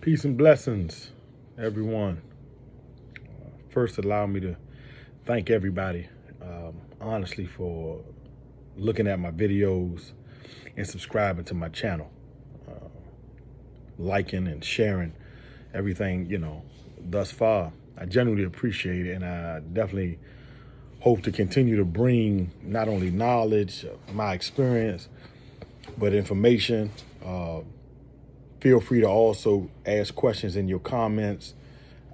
Peace and blessings, everyone. First, allow me to thank everybody, honestly, for looking at my videos and subscribing to my channel, liking and sharing everything, thus far. I genuinely appreciate it, and I definitely hope to continue to bring not only knowledge, my experience, but information. Feel free to also ask questions in your comments.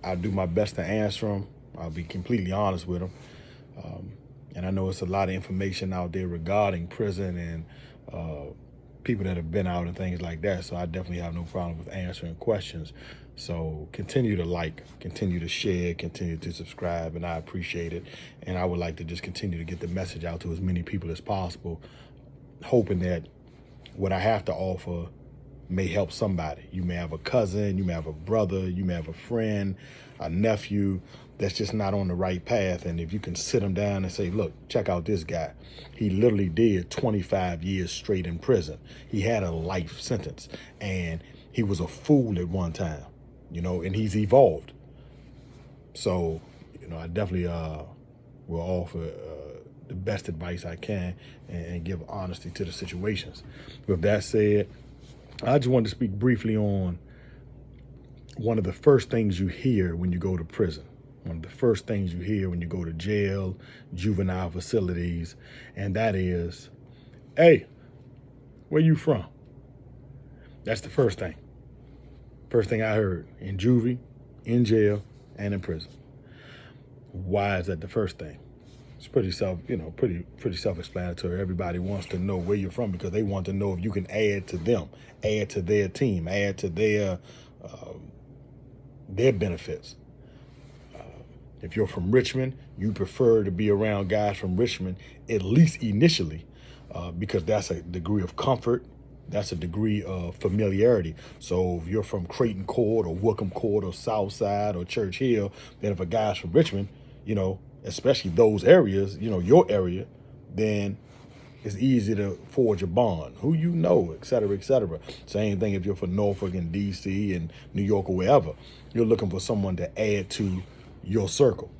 I'll do my best to answer them. I'll be completely honest with them. And I know it's a lot of information out there regarding prison and people that have been out and things like that. So I definitely have no problem with answering questions. So continue to like, continue to share, continue to subscribe, and I appreciate it. And I would like to just continue to get the message out to as many people as possible, hoping that what I have to offer may help somebody. You may have a cousin, you may have a brother, you may have a friend, a nephew that's just not on the right path. And if you can sit them down and say, look, check out this guy. He literally did 25 years straight in prison. He had a life sentence and he was a fool at one time, and he's evolved. So, I definitely will offer the best advice I can and give honesty to the situations. With that said, I just wanted to speak briefly on one of the first things you hear when you go to prison. One of the first things you hear when you go to jail, juvenile facilities, and that is, hey, where you from? That's the first thing. First thing I heard in juvie, in jail, and in prison. Why is that the first thing? It's pretty self-explanatory. Everybody wants to know where you're from because they want to know if you can add to them, add to their team, add to their benefits. If you're from Richmond, you prefer to be around guys from Richmond, at least initially, because that's a degree of comfort. That's a degree of familiarity. So if you're from Creighton Court or Wickham Court or Southside or Church Hill, then if a guy's from Richmond, especially those areas, your area, then it's easy to forge a bond. Who you know, et cetera, et cetera. Same thing if you're from Norfolk and DC and New York or wherever. You're looking for someone to add to your circle.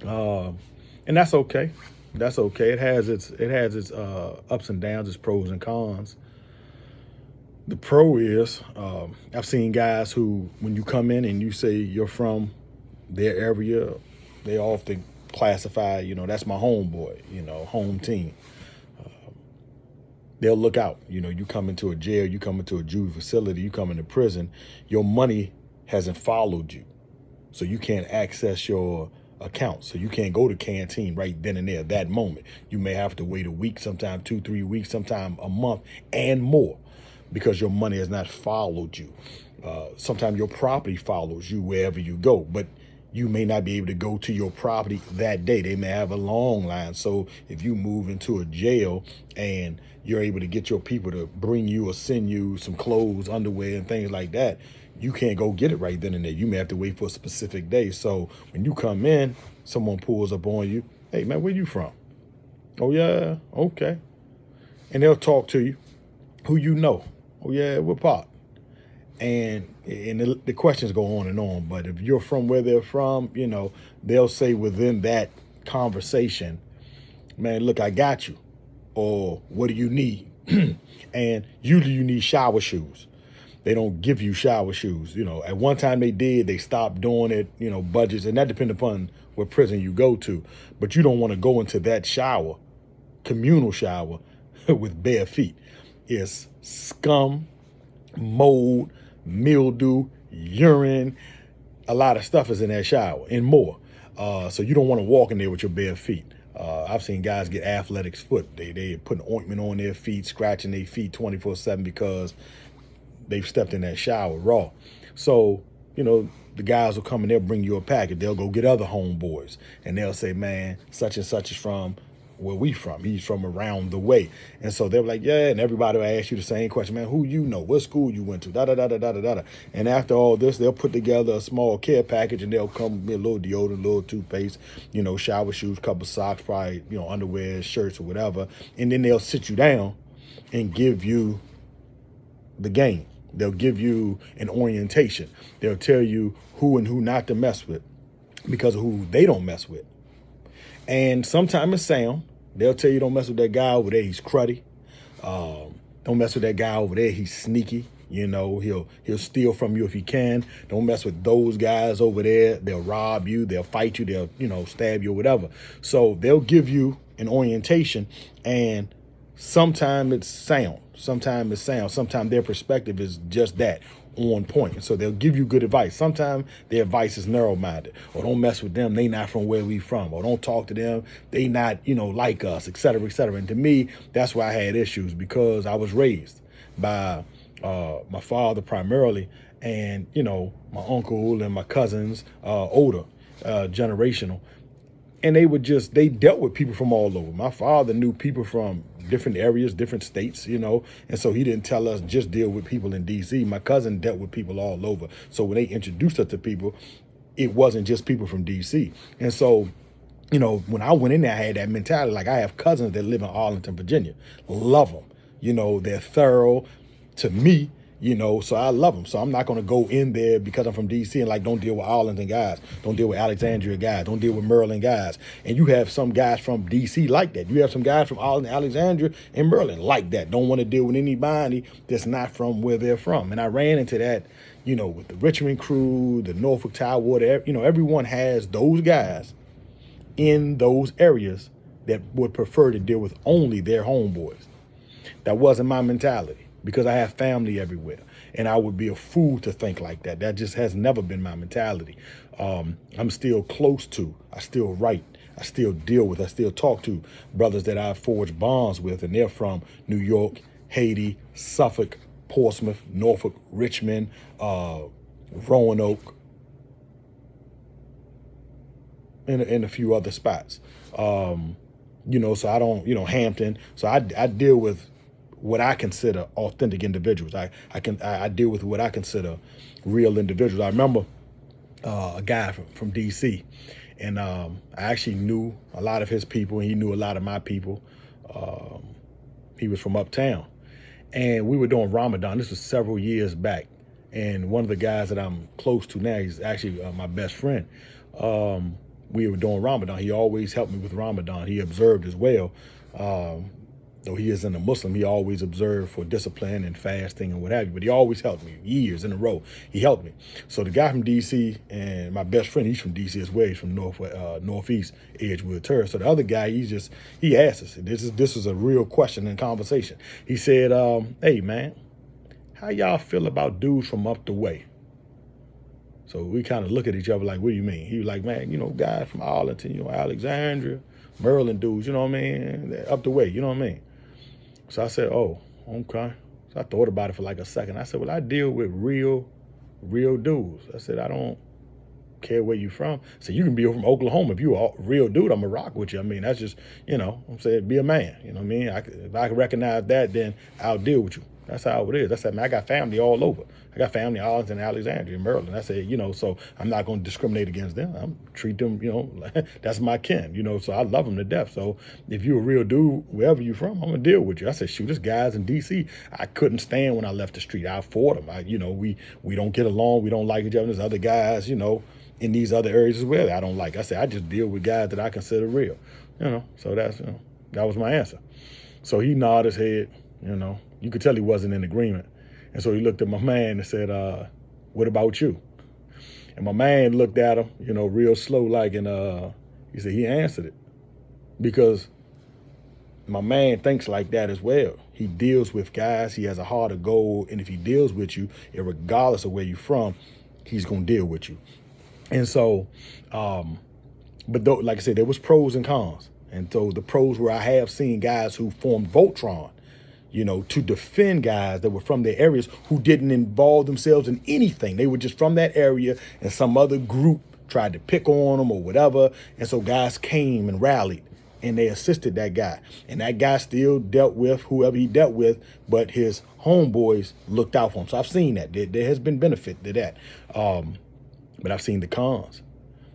And that's okay. That's okay. It has its ups and downs, its pros and cons. The pro is, I've seen guys who, when you come in and you say you're from their area, they often classify, that's my homeboy, home team. They'll look out. You come into a jail, you come into a juvie facility, you come into prison, your money hasn't followed you. So you can't access your account. So you can't go to canteen right then and there, that moment. You may have to wait a week, sometime 2-3 weeks, sometime a month and more, because your money has not followed you. Sometimes your property follows you wherever you go, but you may not be able to go to your property that day. They may have a long line. So if you move into a jail and you're able to get your people to bring you or send you some clothes, underwear, and things like that, you can't go get it right then and there. You may have to wait for a specific day. So when you come in, someone pulls up on you. Hey, man, where you from? Oh, yeah, okay. And they'll talk to you. Who you know? Oh, yeah, what part? And the questions go on and on. But if you're from where they're from, they'll say within that conversation, man, look, I got you. Or what do you need? And usually you need shower shoes. They don't give you shower shoes. At one time they did, they stopped doing it, budgets, and that depends upon what prison you go to. But you don't want to go into that shower, communal shower, with bare feet. It's scum, mold, mildew, urine, a lot of stuff is in that shower and more. So you don't want to walk in there with your bare feet. I've seen guys get athletics foot. They put ointment on their feet, scratching their feet 24/7 because they've stepped in that shower raw. So, the guys will come and they'll bring you a packet. They'll go get other homeboys and they'll say, man, such and such is from where we from. He's from around the way. And so they're like, yeah, and everybody will ask you the same question, man, who you know, what school you went to, da-da-da-da-da-da-da. And after all this, they'll put together a small care package and they'll come with a little deodorant, a little toothpaste, shower shoes, couple socks, probably, underwear, shirts or whatever. And then they'll sit you down and give you the game. They'll give you an orientation. They'll tell you who and who not to mess with because of who they don't mess with. And sometimes it's sound. They'll tell you don't mess with that guy over there. He's cruddy. Don't mess with that guy over there. He's sneaky. You know, he'll steal from you if he can. Don't mess with those guys over there. They'll rob you. They'll fight you. They'll, stab you or whatever. So they'll give you an orientation, and sometimes it's sound. Sometimes it's sound. Sometimes their perspective is just that, on point. And so they'll give you good advice. Sometimes their advice is narrow-minded. Or don't mess with them. They not from where we from. Or don't talk to them. They not, like us, et cetera, et cetera. And to me, that's why I had issues, because I was raised by my father primarily, and my uncle and my cousins, older, generational, and they dealt with people from all over. My father knew people from different areas, different states, and so he didn't tell us just deal with people in DC. My cousin dealt with people all over. So when they introduced us to people, it wasn't just people from DC. And so when I went in there, I had that mentality. Like, I have cousins that live in Arlington, Virginia. Love them. They're thorough to me, so I love them. So I'm not going to go in there because I'm from DC and don't deal with Arlington guys. Don't deal with Alexandria guys. Don't deal with Maryland guys. And you have some guys from DC like that. You have some guys from Arlington, Alexandria, and Maryland like that. Don't want to deal with anybody that's not from where they're from. And I ran into that, with the Richmond crew, the Norfolk Tidewater, everyone has those guys in those areas that would prefer to deal with only their homeboys. That wasn't my mentality, because I have family everywhere, and I would be a fool to think like that. That just has never been my mentality. I'm still close to, I still write, I still deal with, I still talk to brothers that I've forged bonds with, and they're from New York, Haiti, Suffolk, Portsmouth, Norfolk, Richmond, Roanoke, and a few other spots. So I don't, Hampton. So I deal with what I consider authentic individuals. I deal with what I consider real individuals. I remember a guy from DC, and I actually knew a lot of his people, and he knew a lot of my people. He was from uptown, and we were doing Ramadan. This was several years back, and one of the guys that I'm close to now, he's actually my best friend. We were doing Ramadan. He always helped me with Ramadan. He observed as well. Though he isn't a Muslim, he always observed for discipline and fasting and what have you. But he always helped me years in a row. He helped me. So the guy from DC, and my best friend, he's from DC as well. He's from Northeast Edgewood Terrace. So the other guy, he asked us. This is a real question and conversation. He said, "Hey man, how y'all feel about dudes from up the way?" So we kind of look at each other like, "What do you mean?" He was like, "Man, guys from Arlington, Alexandria, Maryland dudes, you know what I mean? They're up the way, you know what I mean?" So I said, "Oh, okay." So I thought about it for like a second. I said, "Well, I deal with real dudes." I said, "I don't care where you from." So you can be from Oklahoma. If you a real dude, I'm gonna rock with you. I mean, that's just, I'm saying, be a man. You know what I mean? If I can recognize that, then I'll deal with you. That's how it is. I said, man, I got family all over. I got family in Arlington, Alexandria, Maryland. I said, so I'm not going to discriminate against them. I'm treat them, that's my kin, so I love them to death. So if you're a real dude, wherever you're from, I'm going to deal with you. I said, shoot, this guy's in D.C. I couldn't stand when I left the street. I fought him. We don't get along. We don't like each other. There's other guys, in these other areas as well that I don't like. I said, I just deal with guys that I consider real, So that's, that was my answer. So he nodded his head, You could tell he wasn't in agreement. And so he looked at my man and said, "What about you?" And my man looked at him, real slow like, and he said he answered it. Because my man thinks like that as well. He deals with guys. He has a heart of gold. And if he deals with you, regardless of where you're from, he's going to deal with you. And so, but though, like I said, there was pros and cons. And so the pros were I have seen guys who formed Voltron, to defend guys that were from their areas who didn't involve themselves in anything. They were just from that area, and some other group tried to pick on them or whatever. And so guys came and rallied, and they assisted that guy. And that guy still dealt with whoever he dealt with, but his homeboys looked out for him. So I've seen that. There has been benefit to that. But I've seen the cons.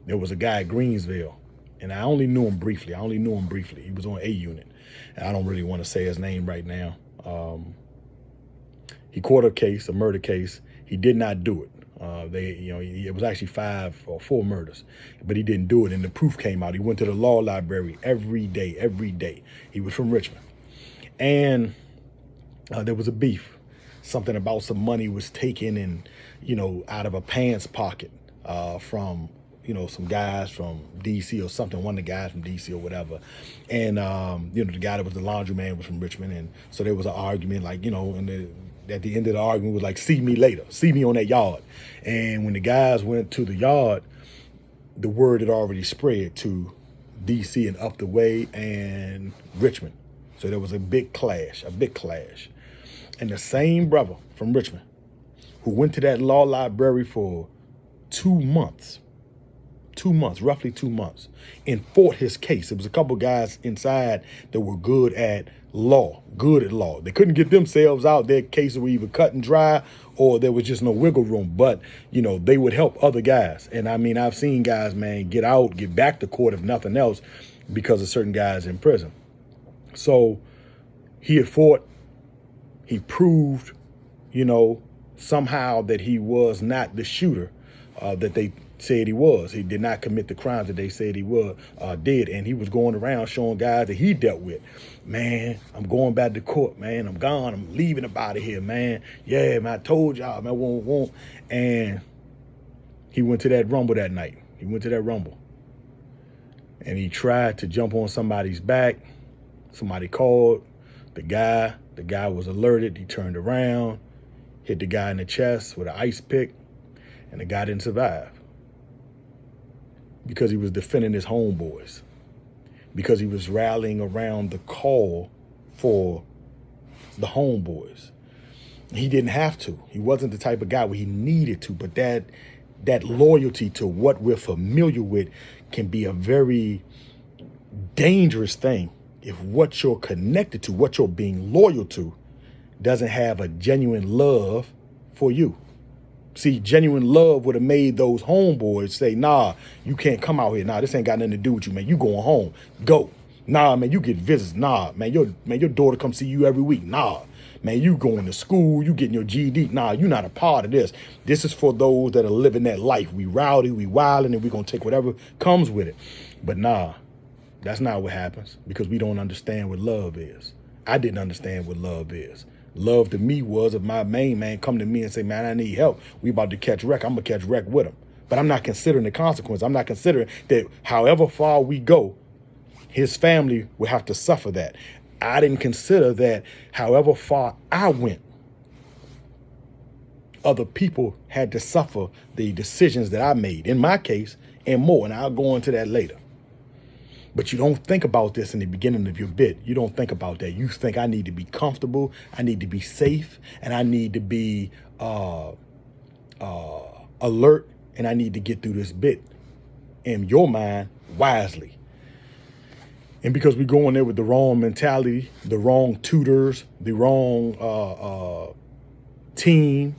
There was a guy at Greensville, and I only knew him briefly. He was on A unit. And I don't really want to say his name right now. He caught a case, a murder case. He did not do it. It was actually 5 or 4 murders, but he didn't do it. And the proof came out. He went to the law library every day. He was from Richmond. And there was a beef. Something about some money was taken and, out of a pants pocket from, some guys from DC or something, one of the guys from DC or whatever. And, the guy that was the laundryman was from Richmond. And so there was an argument, at the end of the argument was like, see me later, see me on that yard. And when the guys went to the yard, the word had already spread to DC and up the way and Richmond. So there was a big clash. And the same brother from Richmond who went to that law library for 2 months, roughly 2 months, and fought his case. There was a couple guys inside that were good at law. They couldn't get themselves out. Their cases were either cut and dry or there was just no wiggle room. But, they would help other guys. And I mean, I've seen guys, man, get out, get back to court, if nothing else, because of certain guys in prison. So he had fought. He proved, somehow that he was not the shooter that they said he was. He did not commit the crimes that they said he did. And he was going around showing guys that he dealt with. Man, I'm going back to court, man. I'm gone. I'm leaving up out of here, man. Yeah, man, I told y'all, man, won't. And he went to that rumble that night. And he tried to jump on somebody's back. Somebody called the guy. The guy was alerted. He turned around, hit the guy in the chest with an ice pick, and the guy didn't survive because he was defending his homeboys, because he was rallying around the call for the homeboys. He didn't have to. He wasn't the type of guy where he needed to, but that loyalty to what we're familiar with can be a very dangerous thing if what you're connected to, what you're being loyal to, doesn't have a genuine love for you. See, genuine love would have made those homeboys say, nah, you can't come out here. Nah, this ain't got nothing to do with you, man. You going home. Go. Nah, man, you get visits. Nah, man, your daughter come see you every week. Nah, man, you going to school. You getting your GED. Nah, you not a part of this. This is for those that are living that life. We rowdy, we wilding, and we going to take whatever comes with it. But nah, that's not what happens because we don't understand what love is. I didn't understand what love is. Love to me was if my main man come to me and say, man, I need help. We about to catch wreck. I'm going to catch wreck with him. But I'm not considering the consequence. I'm not considering that however far we go, his family will have to suffer that. I didn't consider that however far I went, other people had to suffer the decisions that I made, in my case, and more. And I'll go into that later. But you don't think about this in the beginning of your bit. You don't think about that. You think I need to be comfortable, I need to be safe, and I need to be alert, and I need to get through this bit in your mind wisely. And because we go in there with the wrong mentality, the wrong tutors, the wrong team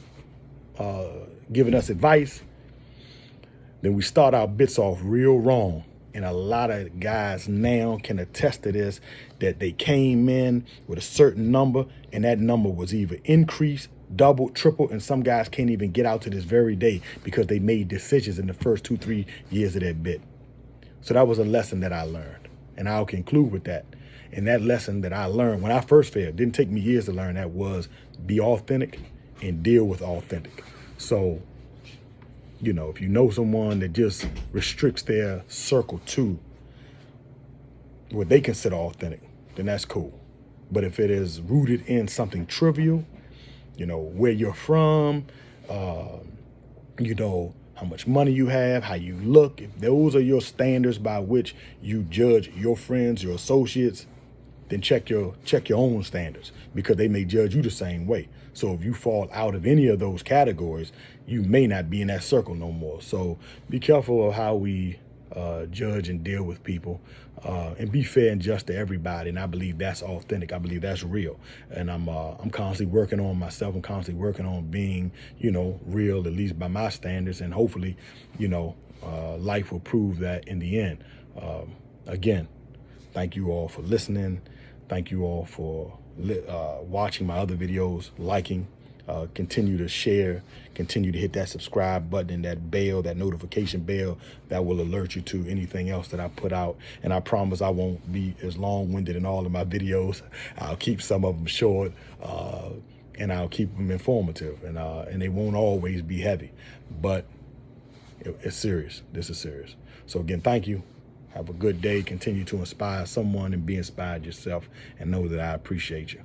giving us advice, then we start our bits off real wrong. And a lot of guys now can attest to this, that they came in with a certain number and that number was either increased, doubled, tripled, and some guys can't even get out to this very day because they made decisions in the first 2-3 years of that bit. So that was a lesson that I learned. And I'll conclude with that. And that lesson that I learned when I first failed, didn't take me years to learn that, was be authentic and deal with authentic. So, if you know someone that just restricts their circle to what they consider authentic, then that's cool. But if it is rooted in something trivial, where you're from, how much money you have, how you look, if those are your standards by which you judge your friends, your associates, then check your own standards, because they may judge you the same way. So if you fall out of any of those categories, you may not be in that circle no more. So be careful of how we judge and deal with people, and be fair and just to everybody. And I believe that's authentic. I believe that's real. And I'm constantly working on myself. I'm constantly working on being, real, at least by my standards. And hopefully, life will prove that in the end. Again, thank you all for listening. Thank you all for watching my other videos, liking, Continue to share, continue to hit that subscribe button and that bell, that notification bell that will alert you to anything else that I put out. And I promise I won't be as long-winded in all of my videos. I'll keep some of them short, and I'll keep them informative, and they won't always be heavy, but it's serious. This is serious. So again, thank you. Have a good day. Continue to inspire someone and be inspired yourself, and know that I appreciate you.